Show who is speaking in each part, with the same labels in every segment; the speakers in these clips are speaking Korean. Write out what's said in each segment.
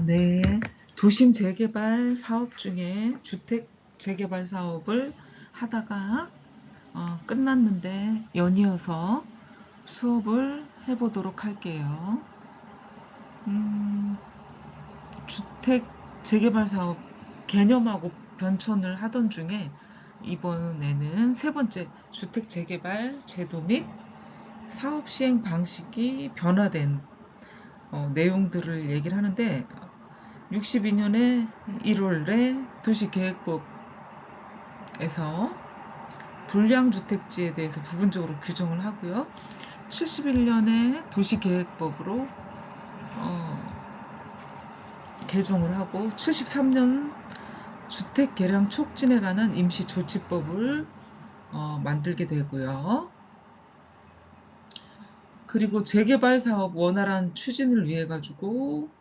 Speaker 1: 네. 도심 재개발 사업 중에 주택 재개발 사업을 하다가 끝났는데 연이어서 수업을 해보도록 할게요. 주택 재개발 사업 개념하고 변천을 하던 중에 이번에는 세 번째 주택 재개발 제도 및 사업 시행 방식이 변화된 내용들을 얘기를 하는데 62년에 1월에 도시계획법에서 불량주택지에 대해서 부분적으로 규정을 하고요. 71년에 도시계획법으로 개정을 하고 73년 주택개량 촉진에 관한 임시조치법을 만들게 되고요. 그리고 재개발 사업 원활한 추진을 위해 가지고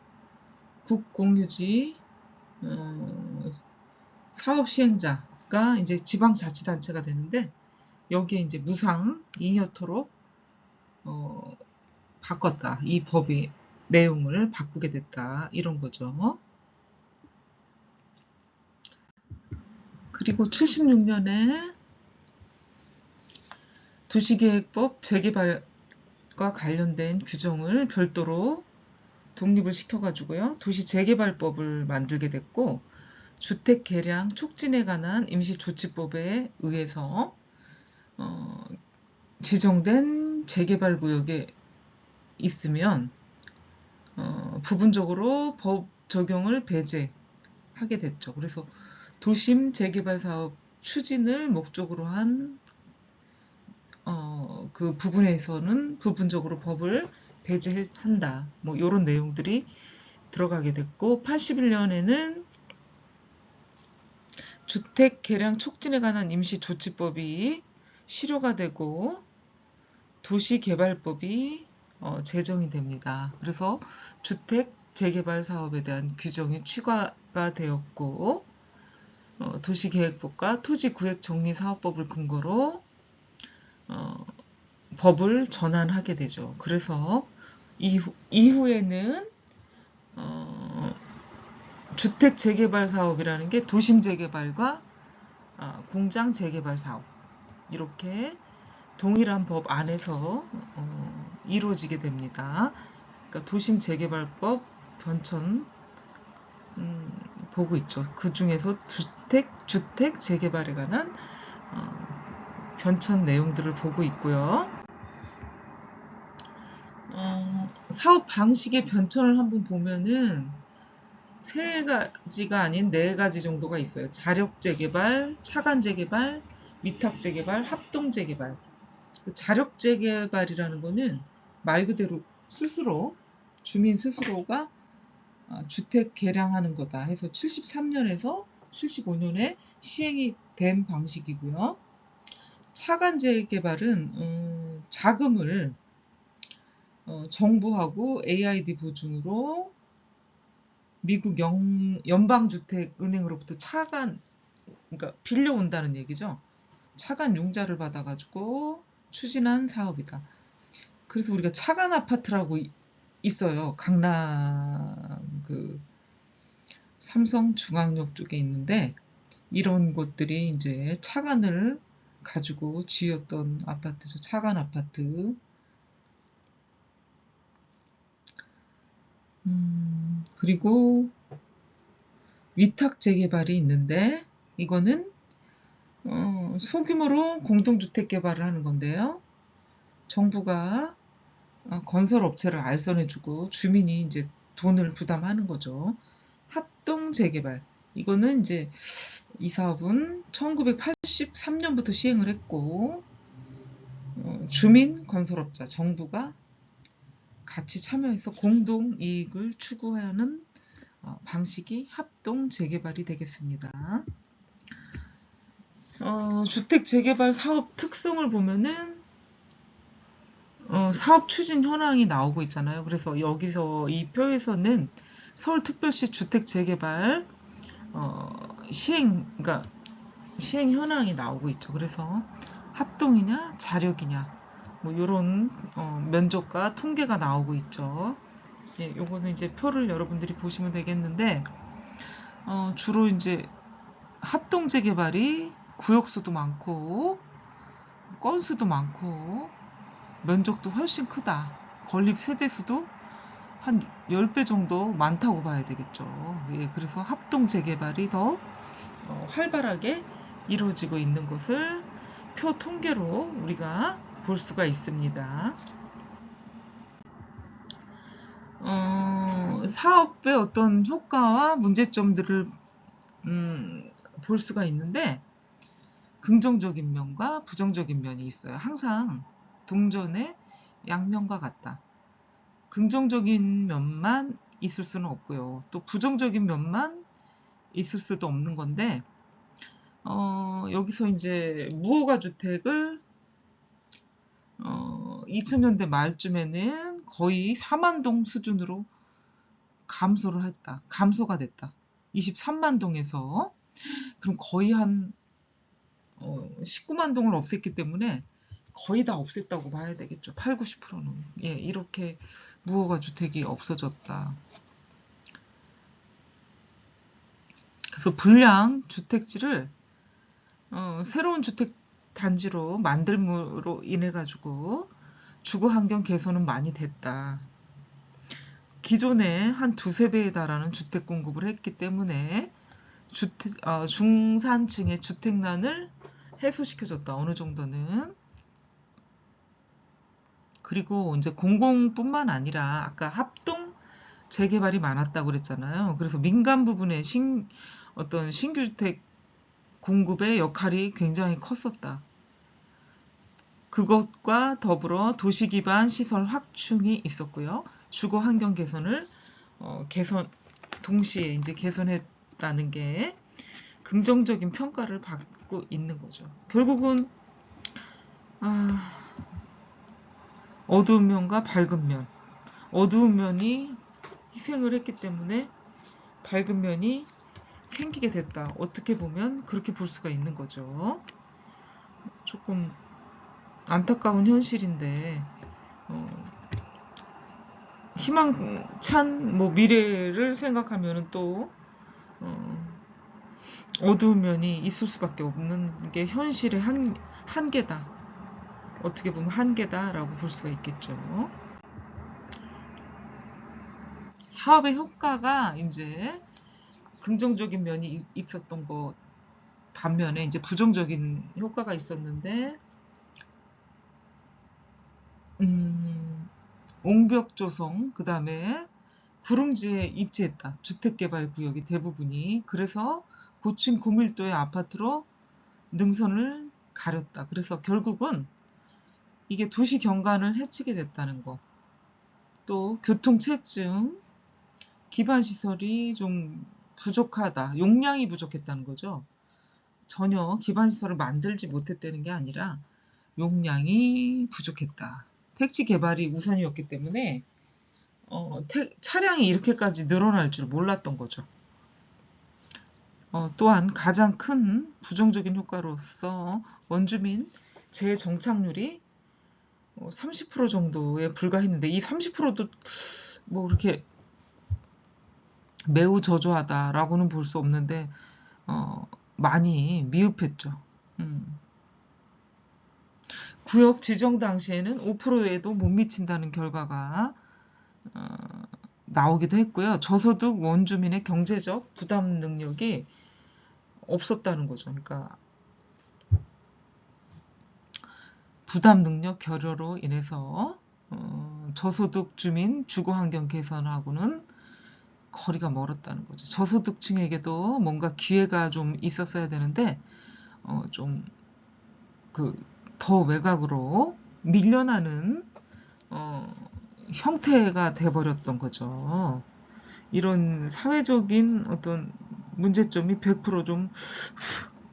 Speaker 1: 국공유지 사업 시행자가 이제 지방자치단체가 되는데 여기에 이제 무상 2년토록 바꿨다. 이 법의 내용을 바꾸게 됐다. 이런 거죠. 그리고 76년에 도시계획법 재개발과 관련된 규정을 별도로 독립을 시켜가지고요. 도시재개발법을 만들게 됐고 주택개량 촉진에 관한 임시조치법에 의해서 지정된 재개발구역에 있으면 부분적으로 법 적용을 배제하게 됐죠. 그래서 도심 재개발 사업 추진을 목적으로 한 그 부분에서는 부분적으로 법을 배제한다. 뭐 이런 내용들이 들어가게 됐고 81년에는 주택 개량 촉진에 관한 임시조치법이 실효가 되고 도시개발법이 제정이 됩니다. 그래서 주택 재개발 사업에 대한 규정이 추가가 되었고 도시계획법과 토지구획정리사업법을 근거로 법을 전환하게 되죠. 그래서 이후에는 주택 재개발 사업이라는 게 도심 재개발과 공장 재개발 사업 이렇게 동일한 법 안에서 이루어지게 됩니다. 그러니까 도심 재개발법 변천 보고 있죠. 그 중에서 주택 재개발에 관한 변천 내용들을 보고 있고요. 사업 방식의 변천을 한번 보면은 세 가지가 아닌 네 가지 정도가 있어요. 자력 재개발, 차간 재개발, 위탁 재개발, 합동 재개발. 자력 재개발이라는 거는 말 그대로 스스로 주민 스스로가 주택 개량하는 거다 해서 73년에서 75년에 시행이 된 방식이고요. 차간 재개발은 자금을 정부하고 AID 보증으로 미국 연방주택은행으로부터 차관, 그러니까 빌려온다는 얘기죠. 차관 융자를 받아가지고 추진한 사업이다. 그래서 우리가 차관 아파트라고 있어요. 강남 그 삼성중앙역 쪽에 있는데 이런 곳들이 이제 차관을 가지고 지었던 아파트죠. 차관 아파트. 그리고 위탁 재개발이 있는데 이거는 소규모로 공동주택 개발을 하는 건데요. 정부가 건설 업체를 알선해주고 주민이 이제 돈을 부담하는 거죠. 합동 재개발. 이거는 이제 이 사업은 1983년부터 시행을 했고 주민 건설업자 정부가 같이 참여해서 공동 이익을 추구하는 방식이 합동 재개발이 되겠습니다. 주택 재개발 사업 특성을 보면은 사업 추진 현황이 나오고 있잖아요. 그래서 여기서 이 표에서는 서울특별시 주택 재개발 그러니까 시행 현황이 나오고 있죠. 그래서 합동이냐 자력이냐 뭐 이런 면적과 통계가 나오고 있죠. 예, 요거는 이제 표를 여러분들이 보시면 되겠는데, 주로 이제 합동재개발이 구역수도 많고, 건수도 많고, 면적도 훨씬 크다. 건립 세대수도 한 10배 정도 많다고 봐야 되겠죠. 예, 그래서 합동재개발이 더 활발하게 이루어지고 있는 것을 표 통계로 우리가 볼 수가 있습니다. 사업의 어떤 효과와 문제점들을 볼 수가 있는데, 긍정적인 면과 부정적인 면이 있어요. 항상 동전의 양면과 같다. 긍정적인 면만 있을 수는 없고요. 또 부정적인 면만 있을 수도 없는 건데, 여기서 이제 무허가 주택을 2000년대 말쯤에는 거의 4만 동 수준으로 감소가 됐다. 23만 동에서 그럼 거의 한 19만 동을 없앴기 때문에 거의 다 없앴다고 봐야 되겠죠. 8, 90%는. 예, 이렇게 무허가 주택이 없어졌다. 그래서 불량 주택지를 새로운 주택 단지로 만들므로 인해 가지고 주거 환경 개선은 많이 됐다. 기존에 한 두세 배에 달하는 주택 공급을 했기 때문에 중산층의 주택난을 해소시켜줬다. 어느 정도는. 그리고 이제 공공뿐만 아니라 아까 합동 재개발이 많았다고 그랬잖아요. 그래서 민간 부분의 어떤 신규 주택 공급의 역할이 굉장히 컸었다. 그것과 더불어 도시 기반 시설 확충이 있었고요. 주거 환경 개선을 동시에 이제 개선했다는 게 긍정적인 평가를 받고 있는 거죠. 결국은 어두운 면과 밝은 면, 어두운 면이 희생을 했기 때문에 밝은 면이 생기게 됐다. 어떻게 보면 그렇게 볼 수가 있는 거죠. 조금 안타까운 현실인데 희망찬 미래를 생각하면은 또 어두운 면이 있을 수밖에 없는 게 현실의 한계다. 어떻게 보면 한계다라고 볼 수가 있겠죠. 사업의 효과가 이제 긍정적인 면이 있었던 것 반면에 이제 부정적인 효과가 있었는데, 옹벽 조성, 그 다음에 구릉지에 입지했다. 주택개발구역이 대부분이. 그래서 고층 고밀도의 아파트로 능선을 가렸다. 그래서 결국은 이게 도시 경관을 해치게 됐다는 거. 또 교통체증, 기반시설이 좀 부족하다. 용량이 부족했다는 거죠. 전혀 기반시설을 만들지 못했다는 게 아니라 용량이 부족했다. 택지 개발이 우선이었기 때문에 차량이 이렇게까지 늘어날 줄 몰랐던 거죠. 또한 가장 큰 부정적인 효과로서 원주민 재정착률이 30% 정도에 불과했는데, 이 30%도 그렇게 매우 저조하다라고는 볼 수 없는데 많이 미흡했죠. 구역 지정 당시에는 5%에도 못 미친다는 결과가 나오기도 했고요. 저소득 원주민의 경제적 부담 능력이 없었다는 거죠. 그러니까 부담 능력 결여로 인해서 저소득 주민 주거 환경 개선하고는 거리가 멀었다는 거죠. 저소득층에게도 뭔가 기회가 좀 있었어야 되는데 좀 더 외곽으로 밀려나는 형태가 돼버렸던 거죠. 이런 사회적인 어떤 문제점이 100%좀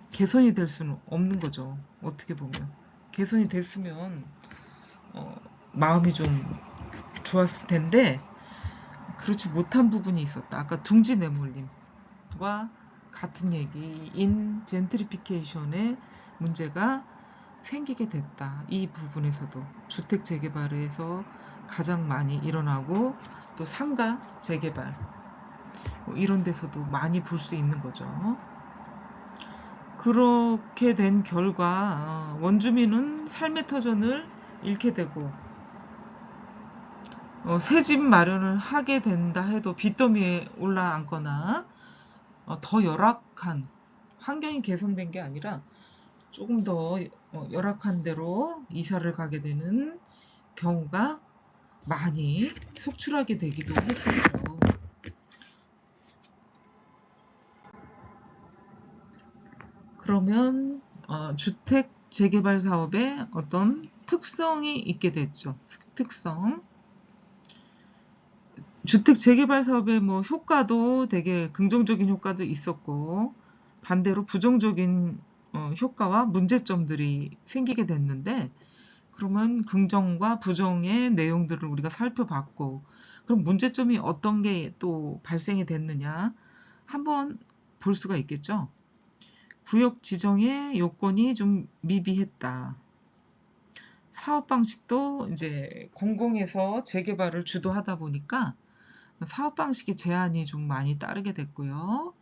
Speaker 1: 개선이 될 수는 없는 거죠. 어떻게 보면 개선이 됐으면 마음이 좀 좋았을 텐데 그렇지 못한 부분이 있었다. 아까 둥지 내몰림과 같은 얘기인 젠트리피케이션의 문제가 생기게 됐다. 이 부분에서도 주택 재개발에서 가장 많이 일어나고 또 상가 재개발 뭐 이런 데서도 많이 볼 수 있는 거죠. 그렇게 된 결과 원주민은 삶의 터전을 잃게 되고 새 집 마련을 하게 된다 해도 빚더미에 올라앉거나 더 열악한 환경이 개선된 게 아니라 조금 더 열악한 데로 이사를 가게 되는 경우가 많이 속출하게 되기도 했었죠. 그러면 주택 재개발 사업에 어떤 특성이 있게 됐죠. 특성. 주택 재개발 사업의 뭐 효과도 되게 긍정적인 효과도 있었고 반대로 부정적인 효과와 문제점들이 생기게 됐는데 그러면 긍정과 부정의 내용들을 우리가 살펴봤고 그럼 문제점이 어떤 게 또 발생이 됐느냐 한번 볼 수가 있겠죠. 구역 지정의 요건이 좀 미비했다. 사업 방식도 이제 공공에서 재개발을 주도하다 보니까 사업 방식의 제한이 좀 많이 따르게 됐고요.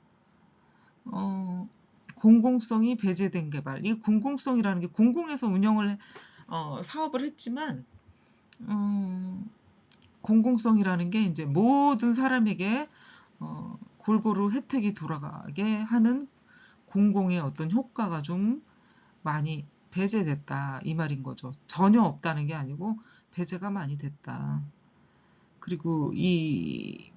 Speaker 1: 공공성이 배제된 개발. 이 공공성이라는 게 공공에서 운영을 사업을 했지만 공공성이라는 게 이제 모든 사람에게 골고루 혜택이 돌아가게 하는 공공의 어떤 효과가 좀 많이 배제됐다 이 말인 거죠. 전혀 없다는 게 아니고 배제가 많이 됐다. 그리고 이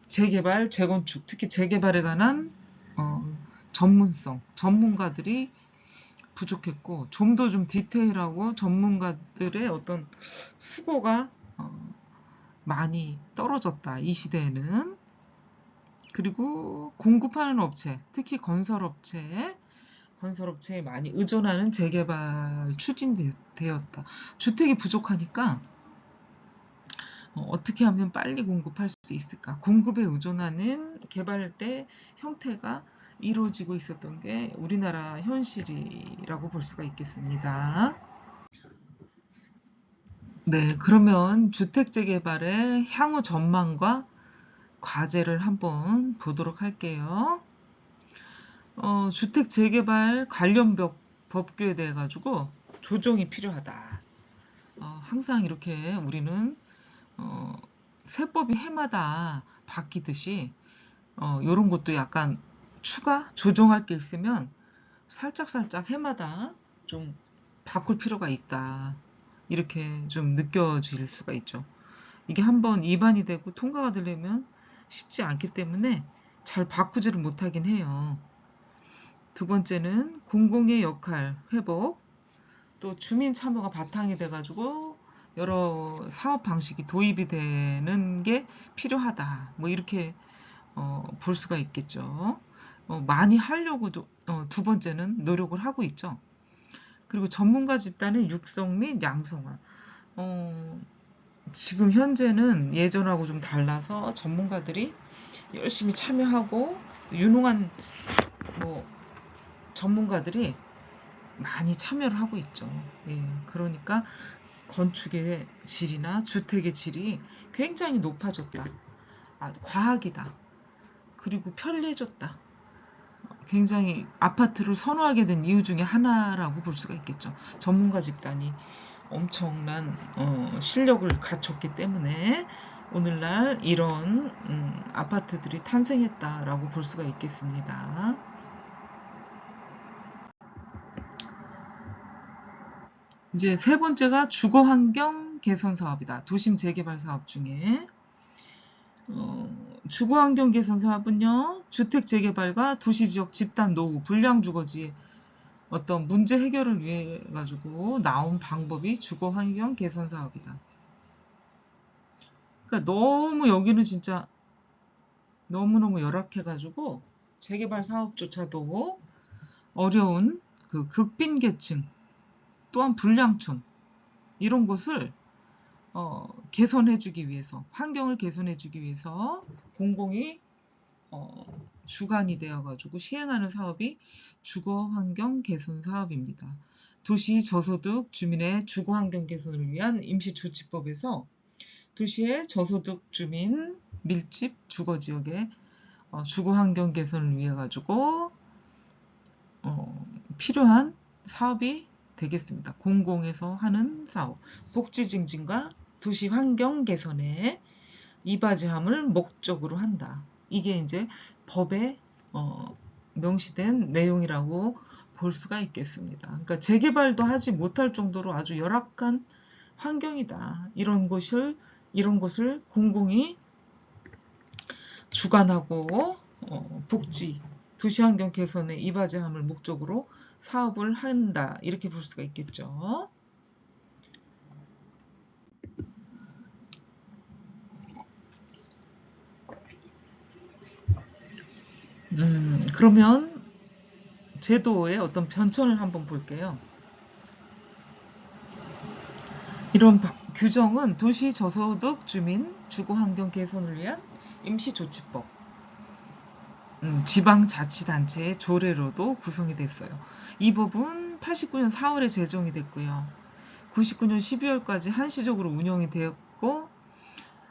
Speaker 1: 재개발, 재건축, 특히 재개발에 관한 전문성, 전문가들이 부족했고 좀 더 좀 디테일하고 전문가들의 어떤 수고가 많이 떨어졌다. 이 시대에는. 그리고 공급하는 업체, 특히 건설업체에 많이 의존하는 재개발 추진되었다. 주택이 부족하니까 어떻게 하면 빨리 공급할 수 있을까? 공급에 의존하는 개발의 형태가 이루어지고 있었던 게 우리나라 현실이라고 볼 수가 있겠습니다. 네, 그러면 주택 재개발의 향후 전망과 과제를 한번 보도록 할게요. 주택 재개발 관련 법규에 대해 가지고 조정이 필요하다. 항상 이렇게 우리는 세법이 해마다 바뀌듯이 이런 것도 약간 추가 조정할 게 있으면 살짝 해마다 좀 바꿀 필요가 있다. 이렇게 좀 느껴질 수가 있죠. 이게 한번 입안이 되고 통과가 되려면 쉽지 않기 때문에 잘 바꾸지를 못하긴 해요. 두 번째는 공공의 역할 회복, 또 주민 참여가 바탕이 돼가지고 여러 사업 방식이 도입이 되는 게 필요하다. 뭐 이렇게 볼 수가 있겠죠. 많이 하려고도 두 번째는 노력을 하고 있죠. 그리고 전문가 집단의 육성 및 양성화. 지금 현재는 예전하고 좀 달라서 전문가들이 열심히 참여하고 유능한 뭐 전문가들이 많이 참여를 하고 있죠. 예, 그러니까 건축의 질이나 주택의 질이 굉장히 높아졌다. 과학이다. 그리고 편리해졌다. 굉장히 아파트를 선호하게 된 이유 중에 하나라고 볼 수가 있겠죠. 전문가 집단이 엄청난 실력을 갖췄기 때문에 오늘날 이런 아파트들이 탄생했다라고 볼 수가 있겠습니다. 이제 세 번째가 주거환경 개선 사업이다. 도심 재개발 사업 중에 주거환경 개선 사업은요. 주택 재개발과 도시지역 집단 노후, 불량주거지의 어떤 문제 해결을 위해 가지고 나온 방법이 주거환경 개선 사업이다. 그러니까 너무 여기는 진짜 너무너무 열악해가지고 재개발 사업조차도 어려운 그 극빈계층 또한 불량촌 이런 곳을 개선해주기 위해서 환경을 개선해주기 위해서 공공이 주관이 되어가지고 시행하는 사업이 주거환경 개선 사업입니다. 도시 저소득 주민의 주거환경 개선을 위한 임시조치법에서 도시의 저소득 주민 밀집 주거지역의 주거환경 개선을 위해 가지고 필요한 사업이 되겠습니다. 공공에서 하는 사업, 복지 증진과 도시 환경 개선에 이바지함을 목적으로 한다. 이게 이제 법에 명시된 내용이라고 볼 수가 있겠습니다. 그러니까 재개발도 하지 못할 정도로 아주 열악한 환경이다. 이런 것을 공공이 주관하고 복지, 도시환경 개선에 이바지함을 목적으로 사업을 한다. 이렇게 볼 수가 있겠죠. 그러면 제도의 어떤 변천을 한번 볼게요. 이런 규정은 도시 저소득 주민 주거환경 개선을 위한 임시조치법, 지방자치단체의 조례로도 구성이 됐어요. 이 법은 89년 4월에 제정이 됐고요. 99년 12월까지 한시적으로 운영이 되었고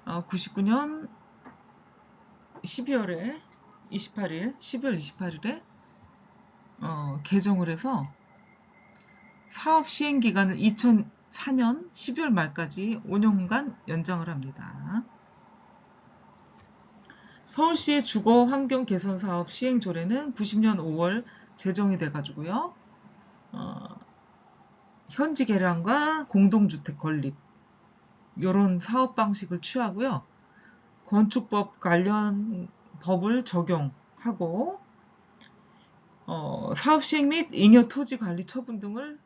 Speaker 1: 99년 12월 28일에 개정을 해서 사업 시행 기간을 2004년 12월 말까지 5년간 연장을 합니다. 서울시의 주거 환경 개선 사업 시행 조례는 90년 5월 제정이 돼가지고요. 현지 개량과 공동주택 건립 이런 사업 방식을 취하고요. 건축법 관련 법을 적용하고 사업 시행 및 잉여 토지 관리 처분 등을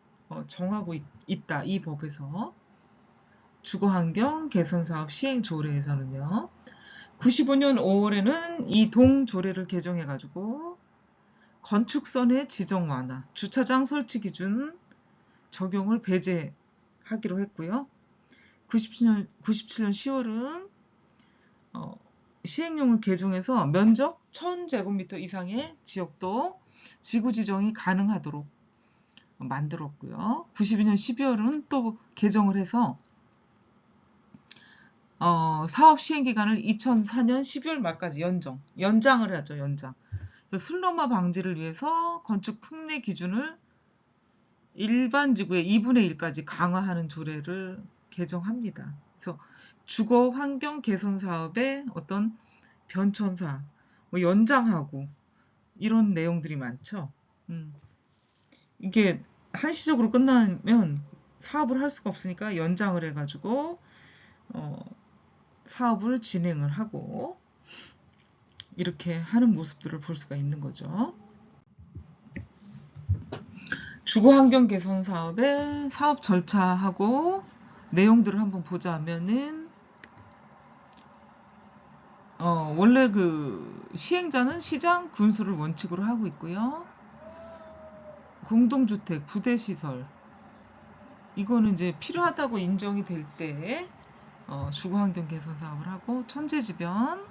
Speaker 1: 정하고 있다. 이 법에서 주거환경 개선사업 시행 조례에서는요. 95년 5월에는 이 동조례를 개정해가지고 건축선의 지정 완화, 주차장 설치 기준 적용을 배제하기로 했고요. 97년 10월은 시행령을 개정해서 면적 1000제곱미터 이상의 지역도 지구 지정이 가능하도록 만들었고요. 92년 12월은 또 개정을 해서 사업 시행 기간을 2004년 12월 말까지 연장을 하죠. 연장. 그래서 슬럼화 방지를 위해서 건축 특례 기준을 일반 지구의 2분의 1까지 강화하는 조례를 개정합니다. 그래서 주거 환경 개선 사업의 어떤 변천사, 연장하고 이런 내용들이 많죠. 이게 한시적으로 끝나면 사업을 할 수가 없으니까 연장을 해가지고 사업을 진행을 하고 이렇게 하는 모습들을 볼 수가 있는 거죠. 주거환경 개선 사업의 사업 절차하고 내용들을 한번 보자면은 원래 그 시행자는 시장 군수를 원칙으로 하고 있고요. 공동주택, 부대시설 이거는 이제 필요하다고 인정이 될 때 주거환경 개선 사업을 하고 천재지변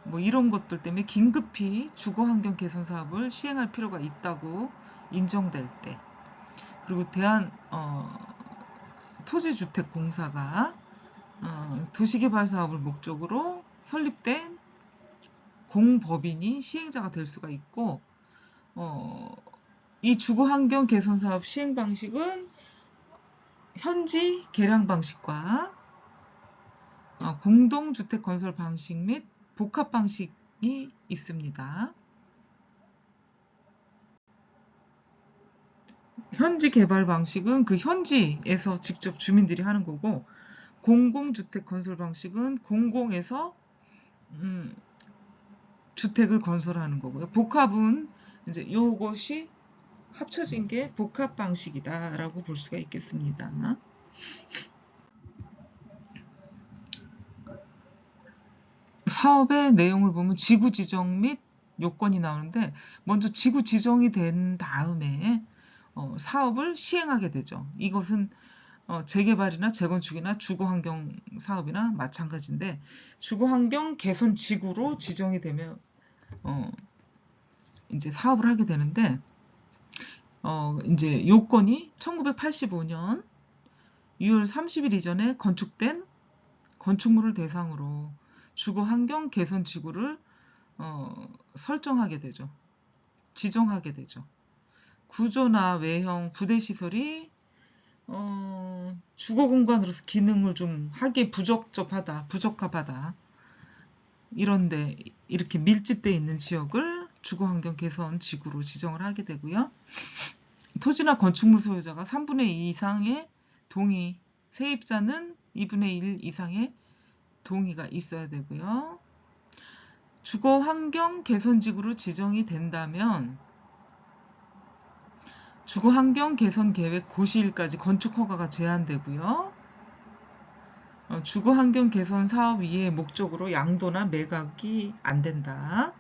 Speaker 1: 뭐 이런 것들 때문에 긴급히 주거환경 개선 사업을 시행할 필요가 있다고 인정될 때 그리고 토지주택공사가 도시개발 사업을 목적으로 설립된 공법인이 시행자가 될 수가 있고 이 주거환경 개선 사업 시행 방식은 현지 개량 방식과 공동주택 건설 방식 및 복합 방식이 있습니다. 현지 개발 방식은 그 현지에서 직접 주민들이 하는 거고 공공주택 건설 방식은 공공에서 주택을 건설하는 거고요. 복합은 이제 요것이 합쳐진 게 복합 방식이다라고 볼 수가 있겠습니다. 사업의 내용을 보면 지구 지정 및 요건이 나오는데 먼저 지구 지정이 된 다음에 사업을 시행하게 되죠. 이것은 재개발이나 재건축이나 주거환경 사업이나 마찬가지인데 주거환경 개선 지구로 지정이 되면 이제 사업을 하게 되는데 이제 요건이 1985년 6월 30일 이전에 건축된 건축물을 대상으로 주거 환경 개선 지구를 설정하게 되죠. 지정하게 되죠. 구조나 외형, 부대 시설이 주거 공간으로서 기능을 좀 하기에 부적합하다. 이런데 이렇게 밀집되어 있는 지역을 주거 환경 개선 지구로 지정을 하게 되고요. 토지나 건축물 소유자가 3분의 2 이상의 동의, 세입자는 2분의 1 이상의 동의가 있어야 되고요. 주거 환경 개선 지구로 지정이 된다면 주거 환경 개선 계획 고시일까지 건축 허가가 제한되고요. 주거 환경 개선 사업 이외의 목적으로 양도나 매각이 안 된다.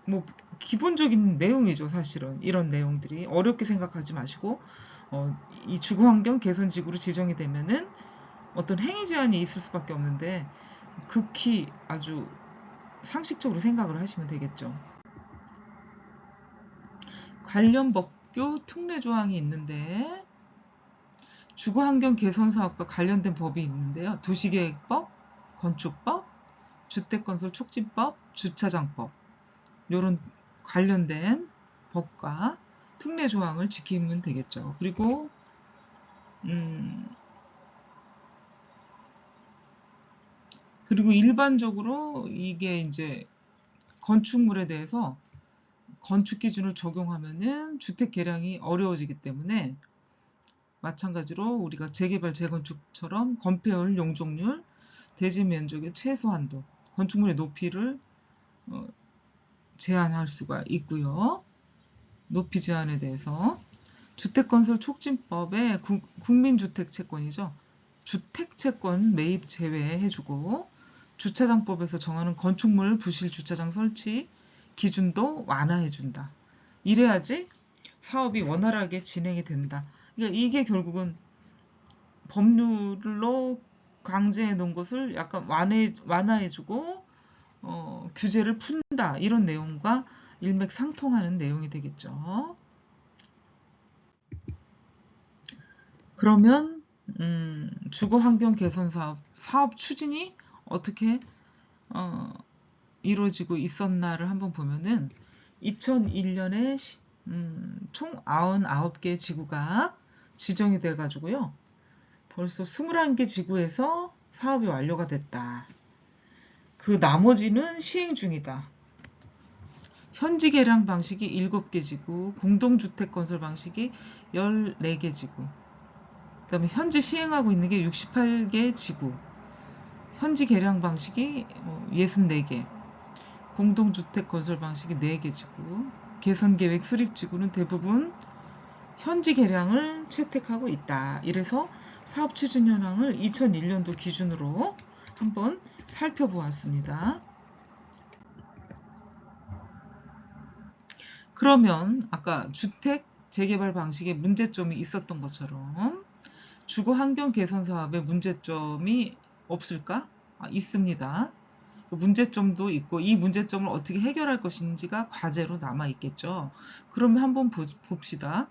Speaker 1: 뭐 기본적인 내용이죠, 사실은. 이런 내용들이 어렵게 생각하지 마시고 이 주거 환경 개선 지구로 지정이 되면은 어떤 행위 제한이 있을 수밖에 없는데 극히 아주 상식적으로 생각을 하시면 되겠죠. 관련 법규 특례 조항이 있는데 주거환경 개선 사업과 관련된 법이 있는데요. 도시계획법, 건축법, 주택건설 촉진법, 주차장법 이런 관련된 법과 특례 조항을 지키면 되겠죠. 그리고 일반적으로 이게 이제 건축물에 대해서 건축 기준을 적용하면은 주택 개량이 어려워지기 때문에 마찬가지로 우리가 재개발, 재건축처럼 건폐율, 용적률, 대지 면적의 최소 한도, 건축물의 높이를 제한할 수가 있고요. 높이 제한에 대해서 주택건설 촉진법에 국민주택채권이죠. 주택채권 매입 제외해주고 주차장법에서 정하는 건축물 부실 주차장 설치 기준도 완화해준다. 이래야지 사업이 원활하게 진행이 된다. 그러니까 이게 결국은 법률로 강제해 놓은 것을 약간 완화해주고 규제를 푼다. 이런 내용과 일맥상통하는 내용이 되겠죠. 그러면 주거환경 개선 사업 추진이 어떻게 이루어지고 있었나를 한번 보면은 2001년에 총 99개 지구가 지정이 돼 가지고요. 벌써 21개 지구에서 사업이 완료가 됐다. 그 나머지는 시행 중이다. 현지 개량 방식이 7개 지구, 공동주택 건설 방식이 14개 지구, 그 다음에 현재 시행하고 있는 게 68개 지구, 현지 개량 방식이 64개, 공동주택 건설 방식이 4개 지구, 개선계획 수립지구는 대부분 현지 개량을 채택하고 있다. 이래서 사업 추진 현황을 2001년도 기준으로 한번 살펴보았습니다. 그러면 아까 주택 재개발 방식에 문제점이 있었던 것처럼 주거 환경 개선 사업에 문제점이 없을까? 있습니다. 문제점도 있고 이 문제점을 어떻게 해결할 것인지가 과제로 남아 있겠죠. 그러면 한번 봅시다.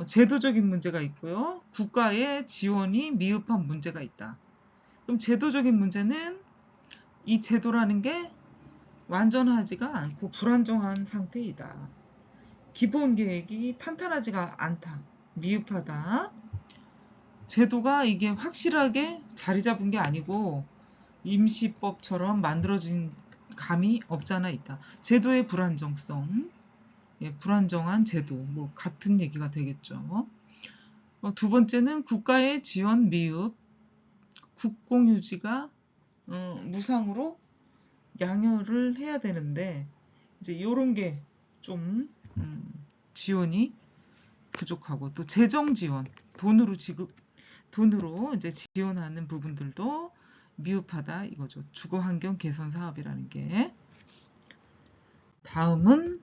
Speaker 1: 제도적인 문제가 있고요. 국가의 지원이 미흡한 문제가 있다. 그럼 제도적인 문제는 이 제도라는 게 완전하지가 않고 불안정한 상태이다. 기본 계획이 탄탄하지가 않다. 미흡하다. 제도가 이게 확실하게 자리 잡은 게 아니고 임시법처럼 만들어진 감이 없잖아 있다. 제도의 불안정성, 불안정한 제도, 뭐 같은 얘기가 되겠죠. 두 번째는 국가의 지원 미흡, 국공유지가 무상으로 양효를 해야 되는데 이제 이런 게 좀 지원이 부족하고 또 재정 지원, 돈으로 이제 지원하는 부분들도 미흡하다 이거죠. 주거 환경 개선 사업이라는 게. 다음은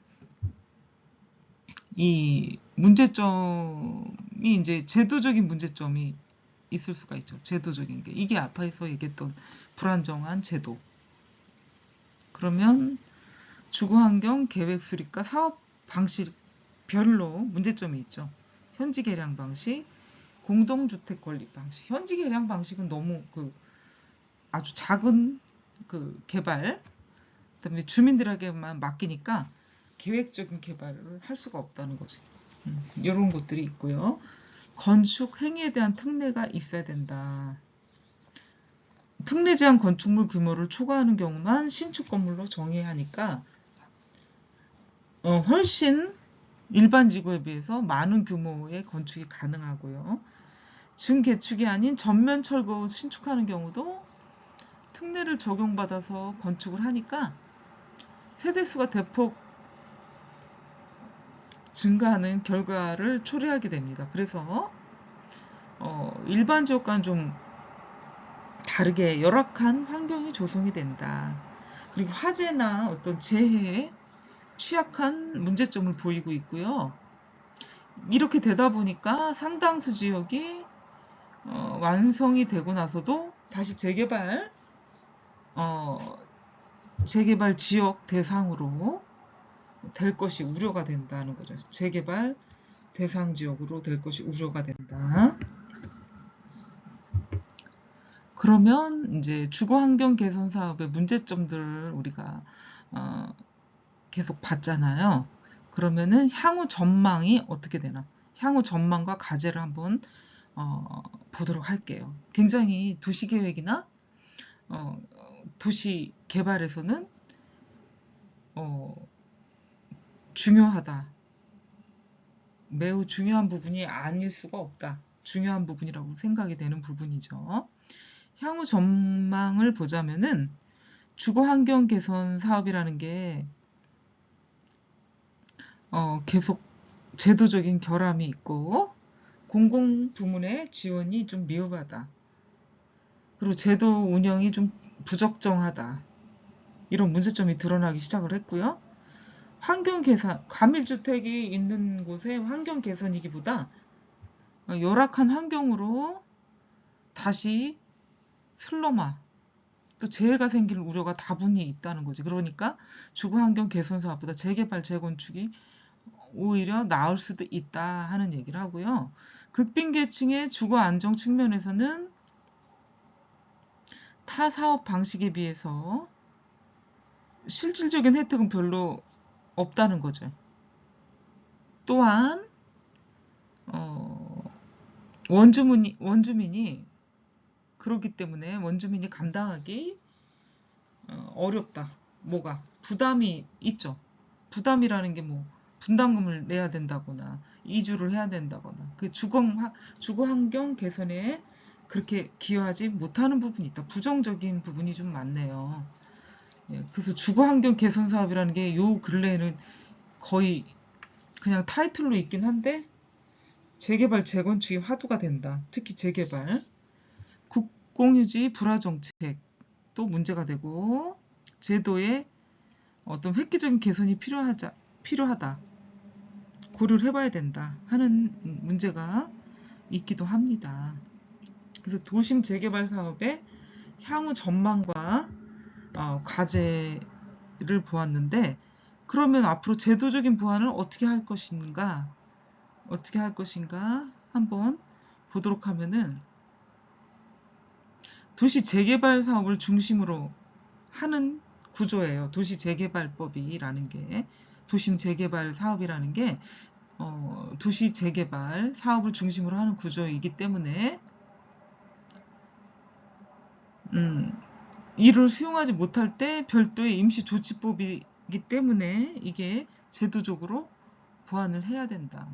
Speaker 1: 이 문제점이 이제 제도적인 문제점이 있을 수가 있죠. 제도적인 게. 이게 앞에서 얘기했던 불안정한 제도. 그러면 주거환경 계획 수립과 사업 방식 별로 문제점이 있죠. 현지 개량 방식, 공동주택 건립 방식. 현지 개량 방식은 너무 아주 작은 개발, 그다음에 주민들에게만 맡기니까 계획적인 개발을 할 수가 없다는 거지. 이런 것들이 있고요. 건축 행위에 대한 특례가 있어야 된다. 특례 제한 건축물 규모를 초과하는 경우만 신축 건물로 정의해야 하니까 훨씬 일반 지구에 비해서 많은 규모의 건축이 가능하고요. 증개축이 아닌 전면 철거 신축하는 경우도 특례를 적용받아서 건축을 하니까 세대수가 대폭 증가하는 결과를 초래하게 됩니다. 그래서 일반 지역과는 좀 다르게 열악한 환경이 조성이 된다. 그리고 화재나 어떤 재해에 취약한 문제점을 보이고 있고요. 이렇게 되다 보니까 상당수 지역이 완성이 되고 나서도 다시 재개발 지역 대상으로 될 것이 우려가 된다는 거죠. 재개발 대상 지역으로 될 것이 우려가 된다. 그러면 이제 주거 환경 개선 사업의 문제점들을 우리가 계속 봤잖아요. 그러면은 향후 전망이 어떻게 되나? 향후 전망과 과제를 한번 보도록 할게요. 굉장히 도시계획이나 도시 개발에서는 중요하다. 매우 중요한 부분이 아닐 수가 없다. 중요한 부분이라고 생각이 되는 부분이죠. 향후 전망을 보자면은 주거 환경 개선 사업이라는 게 계속 제도적인 결함이 있고 공공 부문의 지원이 좀 미흡하다. 그리고 제도 운영이 좀 부적정하다. 이런 문제점이 드러나기 시작을 했고요. 환경 개선, 과밀주택이 있는 곳의 환경 개선이기보다 열악한 환경으로 다시 슬럼화, 또 재해가 생길 우려가 다분히 있다는 거지. 그러니까 주거환경 개선 사업보다 재개발, 재건축이 오히려 나을 수도 있다 하는 얘기를 하고요. 극빈계층의 주거 안정 측면에서는 타 사업 방식에 비해서 실질적인 혜택은 별로 없다는 거죠. 또한 원주민이 그렇기 때문에 원주민이 감당하기 어렵다. 뭐가? 부담이 있죠. 부담이라는 게 뭐 분담금을 내야 된다거나 이주를 해야 된다거나 그 주거 환경 개선에 그렇게 기여하지 못하는 부분이 있다. 부정적인 부분이 좀 많네요. 예, 그래서 주거 환경 개선 사업이라는 게 요 근래에는 거의 그냥 타이틀로 있긴 한데 재개발 재건축이 화두가 된다. 특히 재개발. 국공유지 불화 정책도 문제가 되고 제도의 어떤 획기적인 개선이 필요하다. 고려를 해봐야 된다 하는 문제가 있기도 합니다. 그래서 도심 재개발 사업의 향후 전망과 과제를 보았는데 그러면 앞으로 제도적인 보완을 어떻게 할 것인가 한번 보도록 하면은 도시 재개발 사업을 중심으로 하는 구조예요. 도시 재개발법이라는 게 도심 재개발 사업이라는 게 도시 재개발 사업을 중심으로 하는 구조이기 때문에 이를 수용하지 못할 때 별도의 임시조치법이기 때문에 이게 제도적으로 보완을 해야 된다.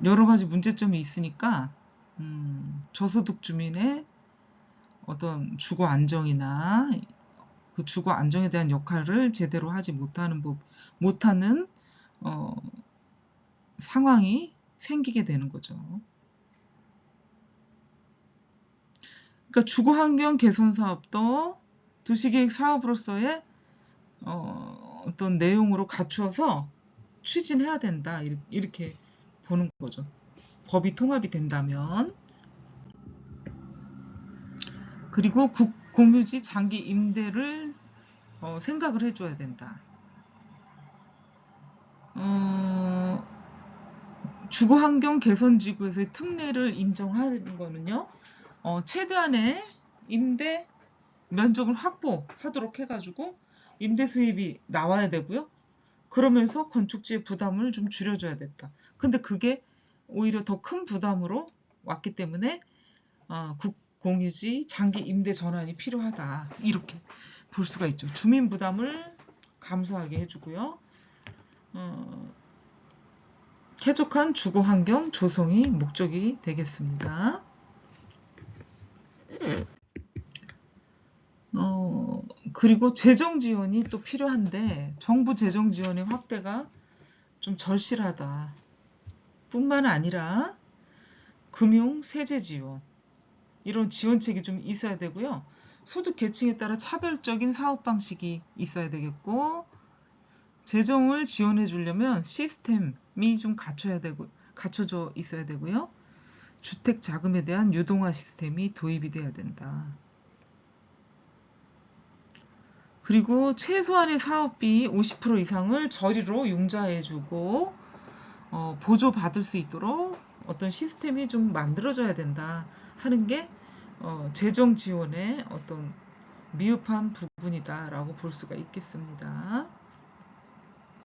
Speaker 1: 여러 가지 문제점이 있으니까 저소득 주민의 어떤 주거 안정이나 그 주거 안정에 대한 역할을 제대로 하지 못하는 상황이 생기게 되는 거죠. 그러니까 주거 환경 개선 사업도 도시계획 사업으로서의 어떤 내용으로 갖추어서 추진해야 된다. 이렇게 보는 거죠. 법이 통합이 된다면. 그리고 공유지 장기 임대를 생각을 해줘야 된다. 주거환경 개선지구에서의 특례를 인정하는 거는요. 최대한의 임대 면적을 확보하도록 해가지고 임대 수입이 나와야 되고요. 그러면서 건축지의 부담을 좀 줄여줘야 됐다. 근데 그게 오히려 더 큰 부담으로 왔기 때문에 국공유지 장기 임대 전환이 필요하다. 이렇게 볼 수가 있죠. 주민 부담을 감소하게 해주고요. 쾌적한 주거환경 조성이 목적이 되겠습니다. 그리고 재정 지원이 또 필요한데 정부 재정 지원의 확대가 좀 절실하다. 뿐만 아니라 금융, 세제 지원 이런 지원책이 좀 있어야 되고요. 소득 계층에 따라 차별적인 사업 방식이 있어야 되겠고 재정을 지원해 주려면 시스템이 좀 갖춰져 있어야 되고요. 주택 자금에 대한 유동화 시스템이 도입이 돼야 된다. 그리고 최소한의 사업비 50% 이상을 저리로 융자해주고 보조받을 수 있도록 어떤 시스템이 좀 만들어져야 된다 하는 게 재정 지원의 어떤 미흡한 부분이다라고 볼 수가 있겠습니다.